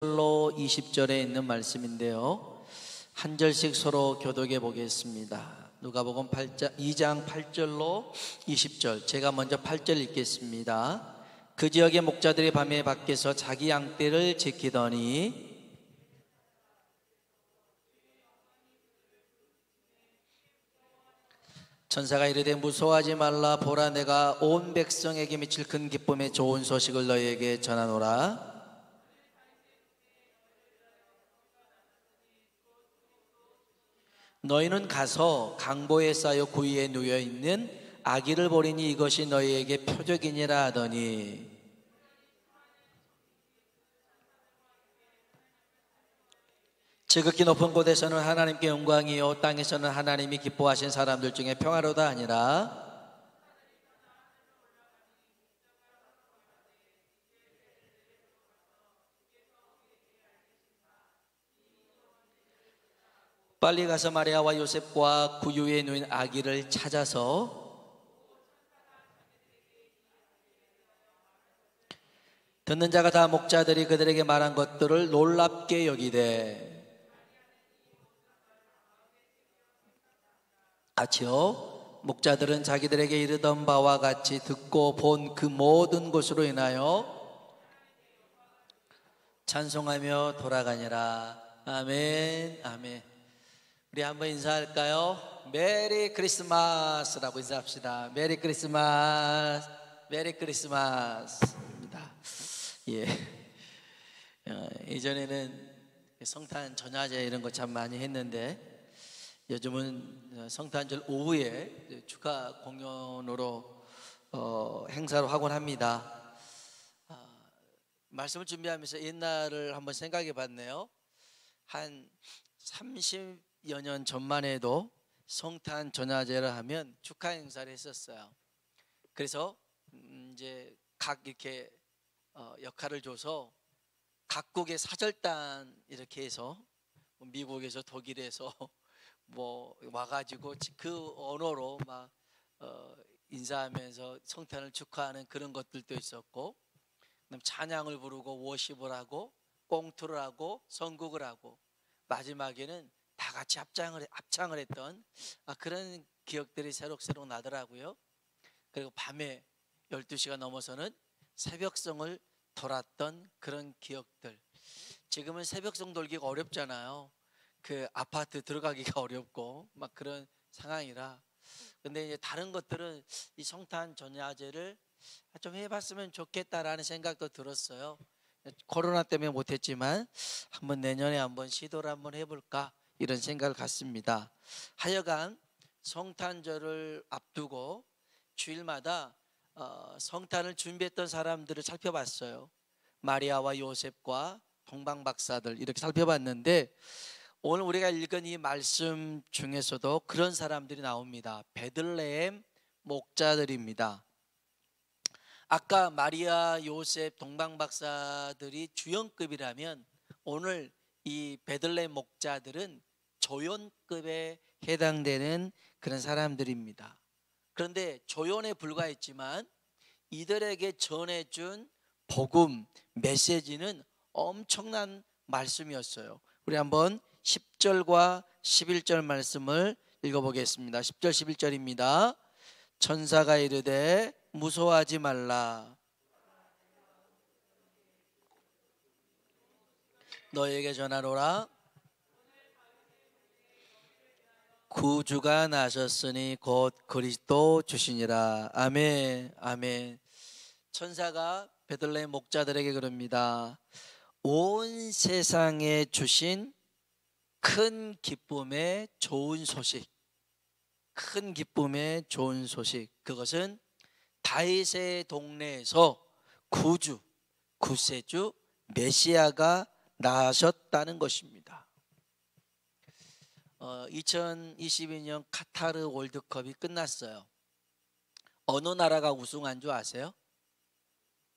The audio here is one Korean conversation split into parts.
로 20절에 있는 말씀인데요, 한 절씩 서로 교독해 보겠습니다. 누가복음 2장 8절로 20절, 제가 먼저 8절 읽겠습니다. 그 지역의 목자들이 밤에 밖에서 자기 양떼를 지키더니 천사가 이르되 무서워하지 말라. 보라, 내가 온 백성에게 미칠 큰 기쁨의 좋은 소식을 너희에게 전하노라. 너희는 가서 강보에 쌓여 구유에 누워있는 아기를 보리니 이것이 너희에게 표적이니라 하더니, 지극히 높은 곳에서는 하나님께 영광이요 땅에서는 하나님이 기뻐하신 사람들 중에 평화로다 하니라. 빨리 가서 마리아와 요셉과 구유에 누인 아기를 찾아서 듣는 자가 다 목자들이 그들에게 말한 것들을 놀랍게 여기되, 같이요, 목자들은 자기들에게 이르던 바와 같이 듣고 본 그 모든 것으로 인하여 찬송하며 돌아가니라. 아멘, 아멘. 우리 한번 인사할까요? 메리 크리스마스라고 인사합시다. 메리 크리스마스, 메리 크리스마스입니다. 예. 이전에는 성탄 전야제 이런 거 참 많이 했는데, 요즘은 성탄절 오후에 축하 공연으로 행사로 하곤 합니다. 말씀을 준비하면서 옛날을 한번 생각해 봤네요. 한 30여 년 전만 해도 성탄 전야제를 하면 축하 행사를 했었어요. 그래서 이제 각 이렇게 역할을 줘서 각국의 사절단 이렇게 해서 미국에서 독일에서 뭐 와가지고 그 언어로 막 인사하면서 성탄을 축하하는 그런 것들도 있었고, 그다음 찬양을 부르고 워십을 하고 꽁투를 하고 선곡을 하고 마지막에는 다 같이 합창을 했던 그런 기억들이 새록새록 나더라고요. 그리고 밤에 12시가 넘어서는 새벽성을 돌았던 그런 기억들. 지금은 새벽성 돌기가 어렵잖아요. 그 아파트 들어가기가 어렵고 막 그런 상황이라. 근데 이제 다른 것들은 이 성탄 전야제를 좀 해봤으면 좋겠다라는 생각도 들었어요. 코로나 때문에 못했지만 한번 내년에 한번 시도를 한번 해볼까 이런 생각을 갖습니다. 하여간 성탄절을 앞두고 주일마다 성탄을 준비했던 사람들을 살펴봤어요. 마리아와 요셉과 동방박사들 이렇게 살펴봤는데, 오늘 우리가 읽은 이 말씀 중에서도 그런 사람들이 나옵니다. 베들레헴 목자들입니다. 아까 마리아, 요셉, 동방박사들이 주연급이라면 오늘 이 베들레헴 목자들은 조연급에 해당되는 그런 사람들입니다. 그런데 조연에 불과했지만 이들에게 전해준 복음, 메시지는 엄청난 말씀이었어요. 우리 한번 10절과 11절 말씀을 읽어보겠습니다. 10절 11절입니다. 천사가 이르되 무서워하지 말라. 너에게 전하노라. 구주가 나셨으니 곧 그리스도 주시니라. 아멘, 아멘. 천사가 베들레헴 목자들에게 그럽니다. 온 세상에 주신 큰 기쁨의 좋은 소식, 큰 기쁨의 좋은 소식, 그것은 다윗의 동네에서 구주, 구세주, 메시아가 나셨다는 것입니다. 2022년 카타르 월드컵이 끝났어요. 어느 나라가 우승한 줄 아세요?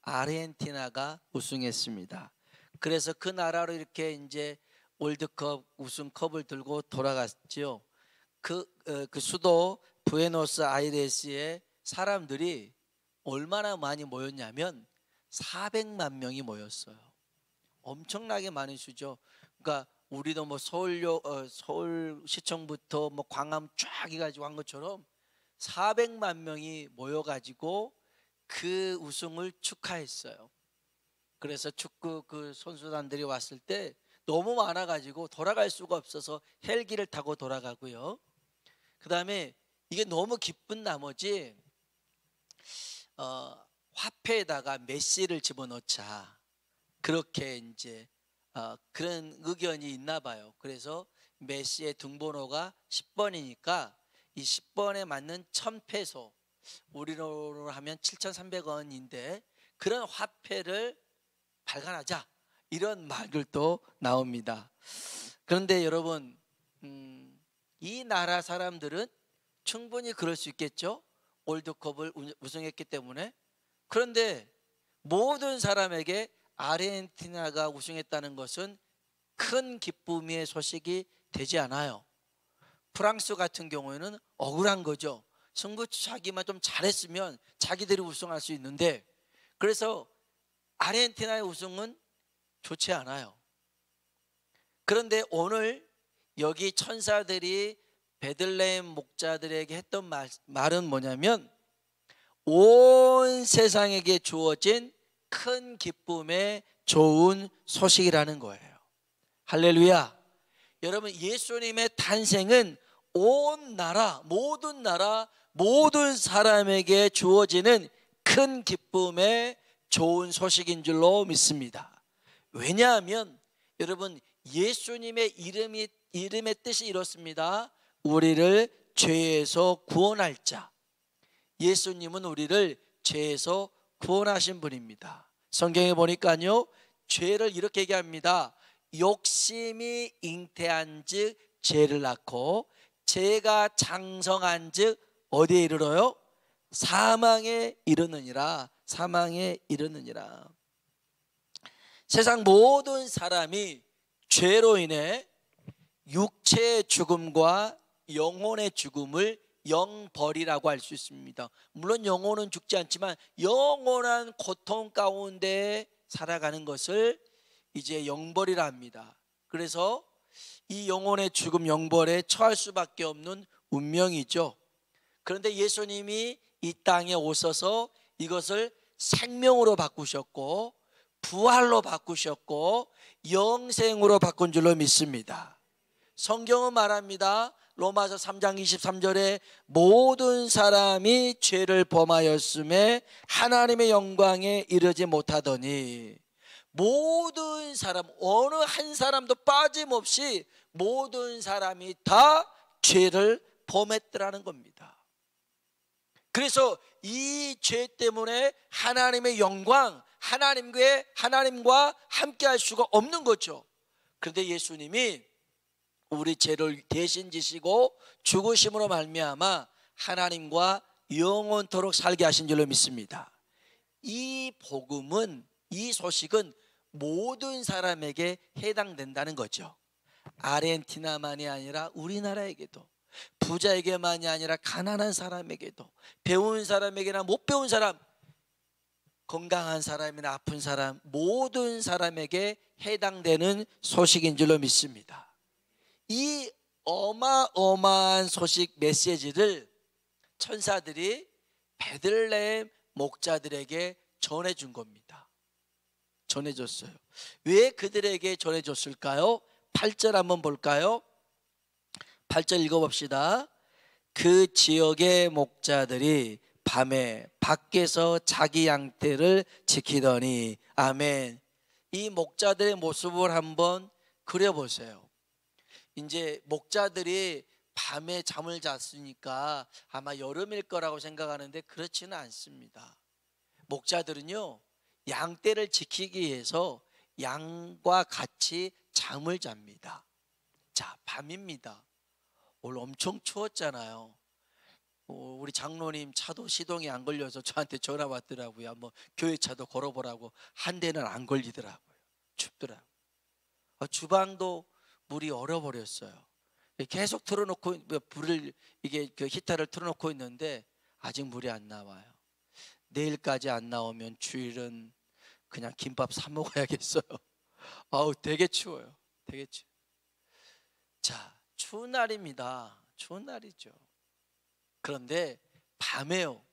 아르헨티나가 우승했습니다. 그래서 그 나라로 이렇게 이제 월드컵 우승컵을 들고 돌아갔죠. 그 수도 부에노스아이레스에 사람들이 얼마나 많이 모였냐면 400만 명이 모였어요. 엄청나게 많이 주죠. 그러니까 우리도 뭐 서울시청부터 뭐 광화문 쫙 해가지고 한 것처럼 400만 명이 모여가지고 그 우승을 축하했어요. 그래서 축구 그 선수단들이 왔을 때 너무 많아가지고 돌아갈 수가 없어서 헬기를 타고 돌아가고요. 그 다음에 이게 너무 기쁜 나머지 화폐에다가 메시를 집어넣자, 그렇게 이제 그런 의견이 있나 봐요. 그래서 메시의 등번호가 10번이니까 이 10번에 맞는 1000페소, 우리로 하면 7,300원인데 그런 화폐를 발간하자, 이런 말들도 나옵니다. 그런데 여러분, 이 나라 사람들은 충분히 그럴 수 있겠죠. 월드컵을 우승했기 때문에. 그런데 모든 사람에게 아르헨티나가 우승했다는 것은 큰 기쁨의 소식이 되지 않아요. 프랑스 같은 경우에는 억울한 거죠. 승부차기만 좀 잘했으면 자기들이 우승할 수 있는데, 그래서 아르헨티나의 우승은 좋지 않아요. 그런데 오늘 여기 천사들이 베들레헴 목자들에게 했던 말은 뭐냐면, 온 세상에게 주어진 큰 기쁨의 좋은 소식이라는 거예요. 할렐루야. 여러분, 예수님의 탄생은 온 나라, 모든 사람에게 주어지는 큰 기쁨의 좋은 소식인 줄로 믿습니다. 왜냐하면 여러분, 예수님의 이름의 뜻이 이렇습니다. 우리를 죄에서 구원할 자. 예수님은 우리를 죄에서 구원하신 분입니다. 성경에 보니까요, 죄를 이렇게 얘기합니다. 욕심이 잉태한 즉 죄를 낳고, 죄가 장성한 즉 어디에 이르러요? 사망에 이르느니라. 사망에 이르느니라. 세상 모든 사람이 죄로 인해 육체의 죽음과 영혼의 죽음을 영벌이라고 할 수 있습니다. 물론 영혼은 죽지 않지만 영원한 고통 가운데 살아가는 것을 이제 영벌이라 합니다. 그래서 이 영혼의 죽음, 영벌에 처할 수밖에 없는 운명이죠. 그런데 예수님이 이 땅에 오셔서 이것을 생명으로 바꾸셨고, 부활로 바꾸셨고, 영생으로 바꾼 줄로 믿습니다. 성경은 말합니다. 로마서 3장 23절에 모든 사람이 죄를 범하였음에 하나님의 영광에 이르지 못하더니, 모든 사람, 어느 한 사람도 빠짐없이 모든 사람이 다 죄를 범했더라는 겁니다. 그래서 이 죄 때문에 하나님의 영광, 하나님과 함께 할 수가 없는 거죠. 그런데 예수님이 우리 죄를 대신 지시고 죽으심으로 말미암아 하나님과 영원토록 살게 하신 줄로 믿습니다. 이 복음은, 이 소식은 모든 사람에게 해당된다는 거죠. 아르헨티나만이 아니라 우리나라에게도, 부자에게만이 아니라 가난한 사람에게도, 배운 사람에게나 못 배운 사람, 건강한 사람이나 아픈 사람, 모든 사람에게 해당되는 소식인 줄로 믿습니다. 이 어마어마한 소식, 메시지를 천사들이 베들레헴 목자들에게 전해준 겁니다. 전해줬어요. 왜 그들에게 전해줬을까요? 8절 한번 볼까요? 8절 읽어봅시다. 그 지역의 목자들이 밤에 밖에서 자기 양떼를 지키더니. 아멘. 이 목자들의 모습을 한번 그려보세요. 이제 목자들이 밤에 잠을 잤으니까 아마 여름일 거라고 생각하는데 그렇지는 않습니다. 목자들은요, 양떼를 지키기 위해서 양과 같이 잠을 잡니다. 자, 밤입니다. 오늘 엄청 추웠잖아요. 우리 장로님 차도 시동이 안 걸려서 저한테 전화 왔더라고요. 한번 교회 차도 걸어보라고. 한 대는 안 걸리더라고요. 춥더라고요. 주방도 물이 얼어버렸어요. 계속 틀어놓고 불을, 이게 그 히터를 틀어놓고 있는데 아직 물이 안 나와요. 내일까지 안 나오면 주일은 그냥 김밥 사 먹어야겠어요. 아우, 되게 추워요. 되게 추워. 자, 추운 날입니다. 추운 날이죠. 그런데 밤에요,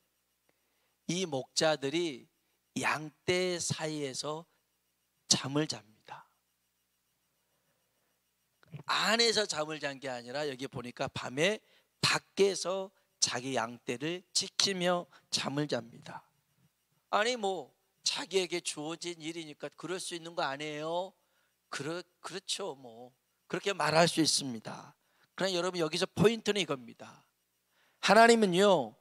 이 목자들이 양떼 사이에서 잠을 잡니다. 안에서 잠을 잔 게 아니라 여기 보니까 밤에 밖에서 자기 양떼를 지키며 잠을 잡니다. 아니 뭐 자기에게 주어진 일이니까 그럴 수 있는 거 아니에요? 그렇죠. 뭐 그렇게 말할 수 있습니다. 그러나 여러분, 여기서 포인트는 이겁니다. 하나님은요,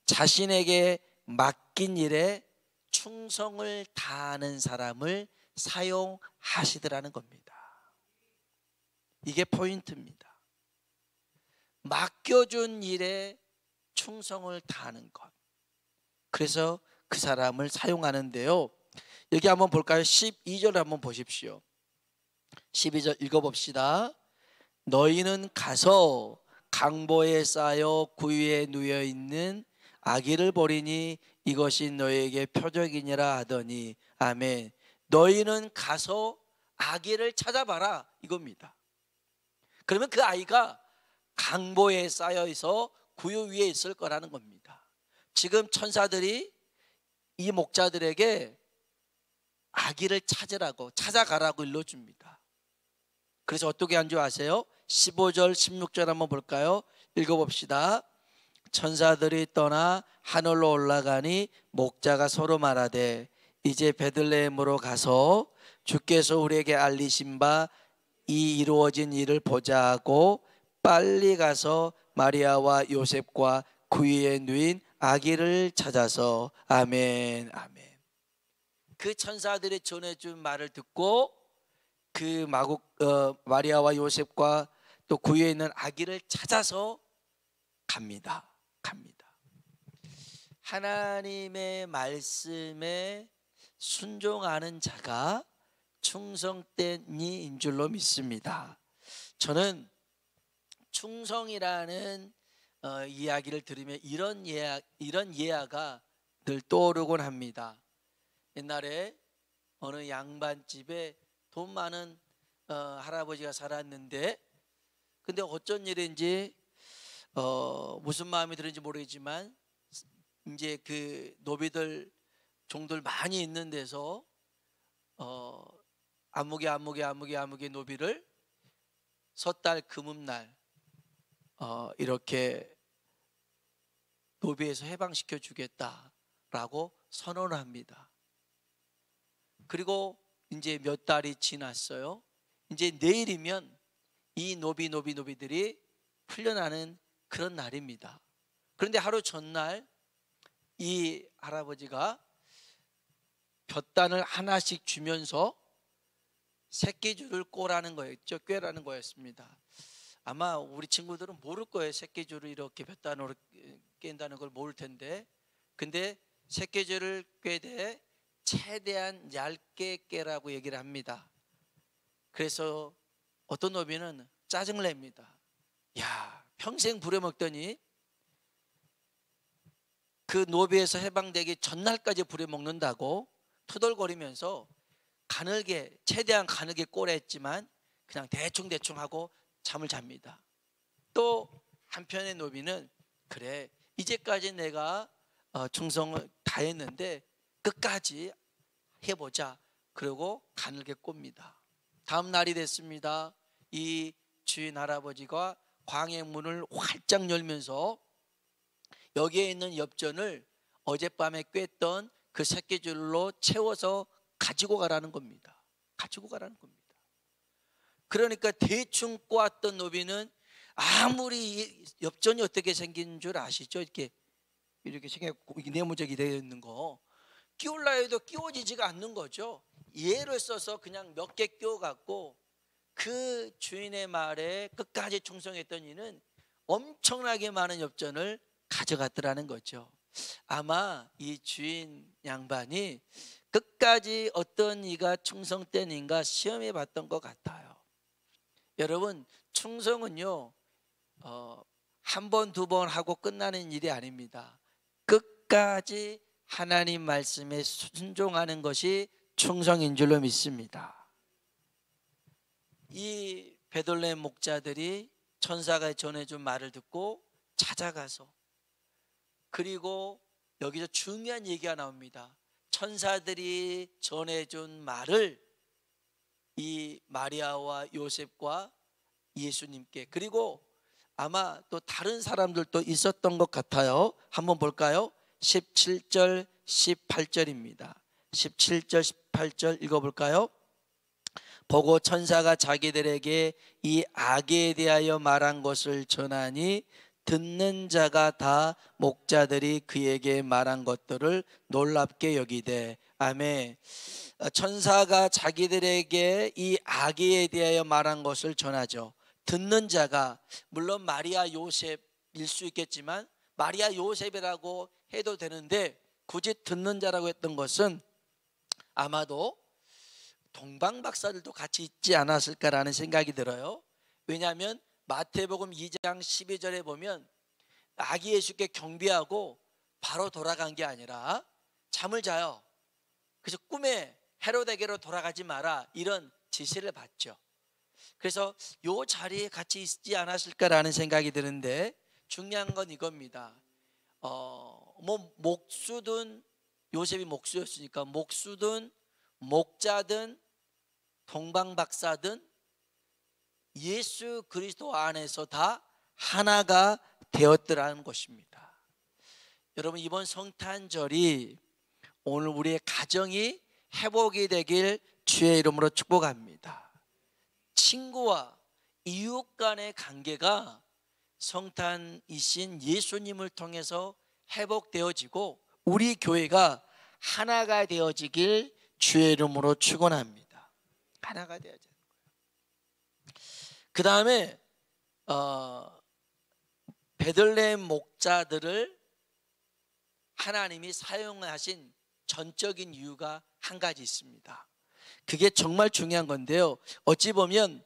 자신에게 맡긴 일에 충성을 다하는 사람을 사용하시더라는 겁니다. 이게 포인트입니다. 맡겨준 일에 충성을 다하는 것, 그래서 그 사람을 사용하는데요, 여기 한번 볼까요? 12절 한번 보십시오. 12절 읽어봅시다. 너희는 가서 강보에 쌓여 구유에 누워 있는 아기를 보리니 이것이 너희에게 표적이니라 하더니, 아멘. 너희는 가서 아기를 찾아봐라, 이겁니다. 그러면 그 아이가 강보에 쌓여 있어 구유 위에 있을 거라는 겁니다. 지금 천사들이 이 목자들에게 아기를 찾아가라고 일러줍니다. 그래서 어떻게 한 줄 아세요? 15절 16절 한번 볼까요? 읽어봅시다. 천사들이 떠나 하늘로 올라가니 목자가 서로 말하되, 이제 베들레헴으로 가서 주께서 우리에게 알리신 바 이 이루어진 일을 보자 하고 빨리 가서 마리아와 요셉과 그 위에 누인 아기를 찾아서, 아멘, 아멘. 그 천사들이 전해준 말을 듣고 그 마리아와 요셉과 또 그 위에 있는 아기를 찾아서 갑니다. 하나님의 말씀에 순종하는 자가 충성된 이인 줄로 믿습니다. 저는 충성이라는 이야기를 들으면 이런 예화가 늘 떠오르곤 합니다. 옛날에 어느 양반집에 돈 많은 할아버지가 살았는데, 근데 어쩐 일인지 무슨 마음이 드는지 모르겠지만 이제 그 노비들 종들 많이 있는 데서 아무개 노비를 섣달 금음날 이렇게 노비에서 해방시켜 주겠다라고 선언을 합니다. 그리고 이제 몇 달이 지났어요. 이제 내일이면 이 노비들이 풀려나는 그런 날입니다. 그런데 하루 전날 이 할아버지가 볕단을 하나씩 주면서 새끼줄을 꿰라는 거였습니다. 아마 우리 친구들은 모를 거예요. 새끼줄을 이렇게 볕단으로 깬다는 걸 모를 텐데, 근데 새끼줄을 꿰되 최대한 얇게 깨라고 얘기를 합니다. 그래서 어떤 노비는 짜증을 냅니다. 야, 평생 부려먹더니 그 노비에서 해방되기 전날까지 부려먹는다고 투덜거리면서 최대한 가늘게 꼬랬지만 그냥 대충 하고 잠을 잡니다. 또 한편의 노비는, 그래, 이제까지 내가 충성을 다했는데 끝까지 해보자, 그러고 가늘게 꼽니다. 다음 날이 됐습니다. 이 주인 할아버지가 광해문을 활짝 열면서 여기에 있는 엽전을 어젯밤에 꿰던 그 새끼줄로 채워서 가지고 가라는 겁니다. 그러니까 대충 꼬았던 노비는, 아무리 엽전이 어떻게 생긴 줄 아시죠? 이렇게 생겼고 네모적이 되어 있는 거 끼울라 해도 끼워지지가 않는 거죠. 예를 써서 그냥 몇 개 끼워갖고 그 주인의 말에 끝까지 충성했던 이는 엄청나게 많은 엽전을 가져갔더라는 거죠. 아마 이 주인 양반이 끝까지 어떤 이가 충성된 인가 시험해 봤던 것 같아요. 여러분, 충성은요 한 번, 두 번 하고 끝나는 일이 아닙니다. 끝까지 하나님 말씀에 순종하는 것이 충성인 줄로 믿습니다. 이 베들레헴 목자들이 천사가 전해준 말을 듣고 찾아가서, 그리고 여기서 중요한 얘기가 나옵니다. 천사들이 전해준 말을 이 마리아와 요셉과 예수님께, 그리고 아마 또 다른 사람들도 있었던 것 같아요. 한번 볼까요? 17절 18절입니다 17절 18절 읽어볼까요? 보고 천사가 자기들에게 이 아기에 대하여 말한 것을 전하니 듣는 자가 다 목자들이 그에게 말한 것들을 놀랍게 여기되. 아멘. 천사가 자기들에게 이 아기에 대하여 말한 것을 전하죠. 듣는 자가 물론 마리아 요셉일 수 있겠지만 마리아 요셉이라고 해도 되는데, 굳이 듣는 자라고 했던 것은 아마도 동방 박사들도 같이 있지 않았을까라는 생각이 들어요. 왜냐하면 마태복음 2장 12절에 보면 아기 예수께 경배하고 바로 돌아간 게 아니라 잠을 자요. 그래서 꿈에 헤로데게로 돌아가지 마라, 이런 지시를 받죠. 그래서 요 자리에 같이 있지 않았을까라는 생각이 드는데, 중요한 건 이겁니다. 목수든, 요셉이 목수였으니까 목수든 목자든 동방박사든 예수 그리스도 안에서 다 하나가 되었더라는 것입니다. 여러분, 이번 성탄절이 오늘 우리의 가정이 회복이 되길 주의 이름으로 축복합니다. 친구와 이웃 간의 관계가 성탄이신 예수님을 통해서 회복되어지고 우리 교회가 하나가 되어지길 주의 이름으로 축원합니다. 하나가 되어지는 거예요. 그 다음에 베들레헴 목자들을 하나님이 사용하신 전적인 이유가 한 가지 있습니다. 그게 정말 중요한 건데요, 어찌 보면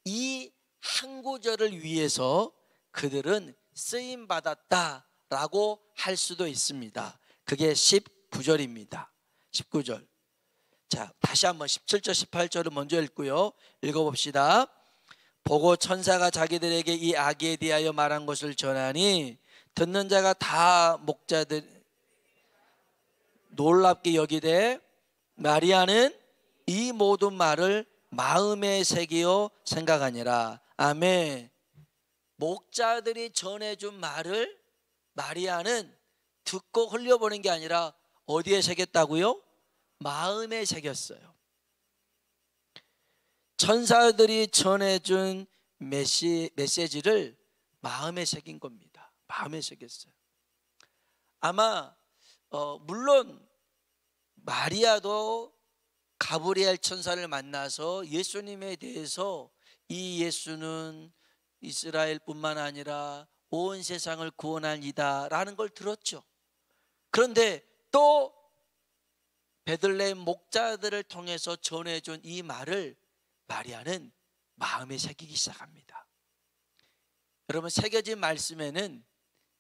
이 한 구절을 위해서 그들은 쓰임 받았다라고 할 수도 있습니다. 그게 19절입니다 19절. 자, 다시 한번 17절 18절을 먼저 읽고요, 읽어봅시다. 보고 천사가 자기들에게 이 아기에 대하여 말한 것을 전하니 듣는 자가 다 목자들 놀랍게 여기되 마리아는 이 모든 말을 마음에 새기어 생각하니라. 아멘. 목자들이 전해준 말을 마리아는 듣고 흘려보는 게 아니라 어디에 새겼다고요? 마음에 새겼어요. 천사들이 전해준 메시지를 마음에 새긴 겁니다. 마음에 새겼어요. 아마 물론 마리아도 가브리엘 천사를 만나서 예수님에 대해서 이 예수는 이스라엘뿐만 아니라 온 세상을 구원할 이다 라는 걸 들었죠. 그런데 또 베들레헴 목자들을 통해서 전해준 이 말을 마리아는 마음에 새기기 시작합니다. 여러분, 새겨진 말씀에는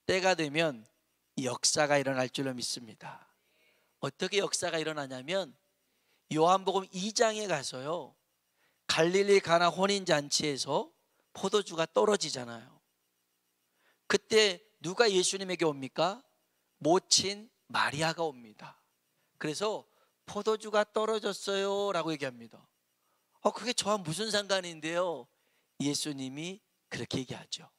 때가 되면 역사가 일어날 줄로 믿습니다. 어떻게 역사가 일어나냐면 요한복음 2장에 가서요, 갈릴리 가나 혼인잔치에서 포도주가 떨어지잖아요. 그때 누가 예수님에게 옵니까? 모친 마리아가 옵니다. 그래서 포도주가 떨어졌어요 라고 얘기합니다. 그게 저와 무슨 상관인데요? 예수님이 그렇게 얘기하죠.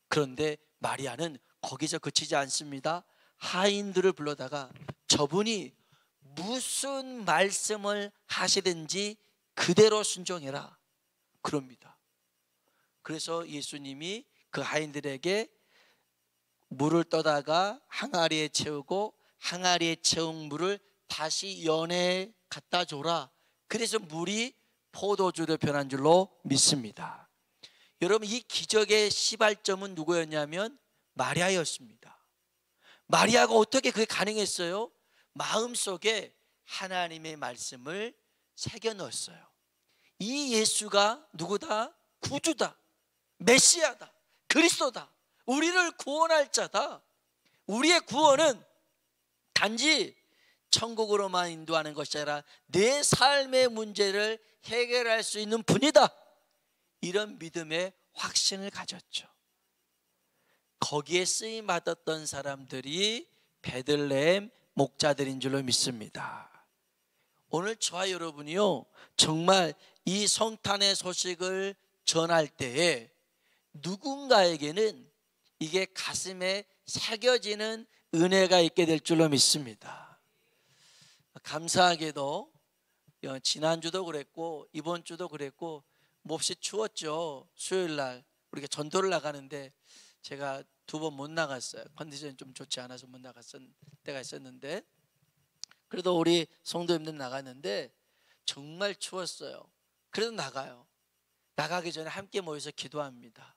그런데 마리아는 거기서 그치지 않습니다. 하인들을 불러다가 저분이 무슨 말씀을 하시든지 그대로 순종해라 그럽니다. 그래서 예수님이 그 하인들에게 물을 떠다가 항아리에 채우고 항아리에 채운 물을 다시 연에 갖다 줘라. 그래서 물이 포도주로 변한 줄로 믿습니다. 여러분, 이 기적의 시발점은 누구였냐면 마리아였습니다. 마리아가 어떻게 그게 가능했어요? 마음속에 하나님의 말씀을 새겨 넣었어요. 이 예수가 누구다? 구주다, 메시아다, 그리스도다, 우리를 구원할 자다. 우리의 구원은 단지 천국으로만 인도하는 것이 아니라 내 삶의 문제를 해결할 수 있는 분이다. 이런 믿음의 확신을 가졌죠. 거기에 쓰임 받았던 사람들이 베들레헴 목자들인 줄로 믿습니다. 오늘 저와 여러분이요, 정말 이 성탄의 소식을 전할 때에 누군가에게는 이게 가슴에 새겨지는 은혜가 있게 될 줄로 믿습니다. 감사하게도 지난주도 그랬고 이번 주도 그랬고 몹시 추웠죠. 수요일날 우리가 전도를 나가는데 제가 2번 못 나갔어요. 컨디션이 좀 좋지 않아서 못 나갔던 때가 있었는데, 그래도 우리 성도님들 나갔는데 정말 추웠어요. 그래도 나가요. 나가기 전에 함께 모여서 기도합니다.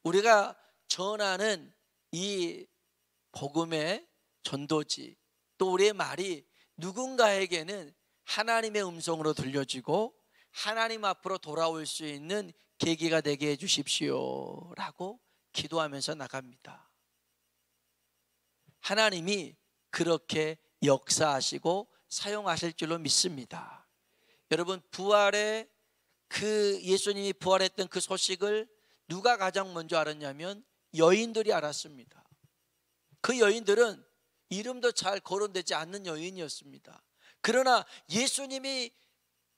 우리가 전하는 이 복음의 전도지, 또 우리의 말이 누군가에게는 하나님의 음성으로 들려지고 하나님 앞으로 돌아올 수 있는 계기가 되게 해주십시오 라고 기도하면서 나갑니다. 하나님이 그렇게 역사하시고 사용하실 줄로 믿습니다. 여러분, 부활의 그 예수님이 부활했던 그 소식을 누가 가장 먼저 알았냐면 여인들이 알았습니다. 그 여인들은 이름도 잘 거론되지 않는 여인이었습니다. 그러나 예수님이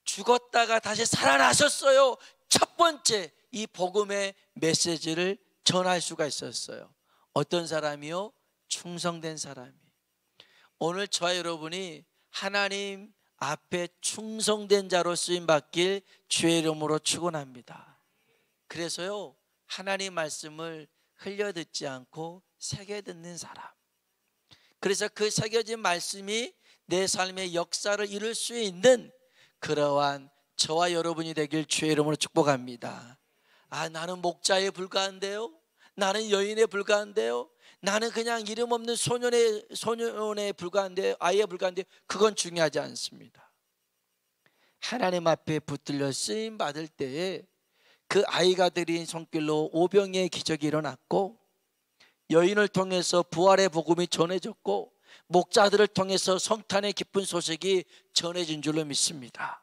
죽었다가 다시 살아나셨어요. 첫 번째 이 복음의 메시지를 전할 수가 있었어요. 어떤 사람이요? 충성된 사람이. 오늘 저와 여러분이 하나님 앞에 충성된 자로 쓰임받길 주의 이름으로 축원합니다. 그래서요, 하나님 말씀을 흘려듣지 않고 새겨듣는 사람, 그래서 그 새겨진 말씀이 내 삶의 역사를 이룰 수 있는 그러한 저와 여러분이 되길 주의 이름으로 축복합니다. 나는 목자에 불과한데요, 나는 여인에 불과한데요, 나는 그냥 이름 없는 소년에 불과한데, 아이에 불과한데, 그건 중요하지 않습니다. 하나님 앞에 붙들려 쓰임 받을 때에 그 아이가 드린 손길로 오병이의 기적이 일어났고, 여인을 통해서 부활의 복음이 전해졌고, 목자들을 통해서 성탄의 기쁜 소식이 전해진 줄로 믿습니다.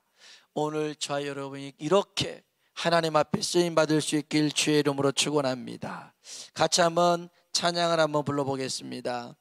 오늘 저와 여러분이 이렇게 하나님 앞에 쓰임 받을 수 있길 주의 이름으로 축원합니다. 같이 한번 찬양을 한번 불러보겠습니다.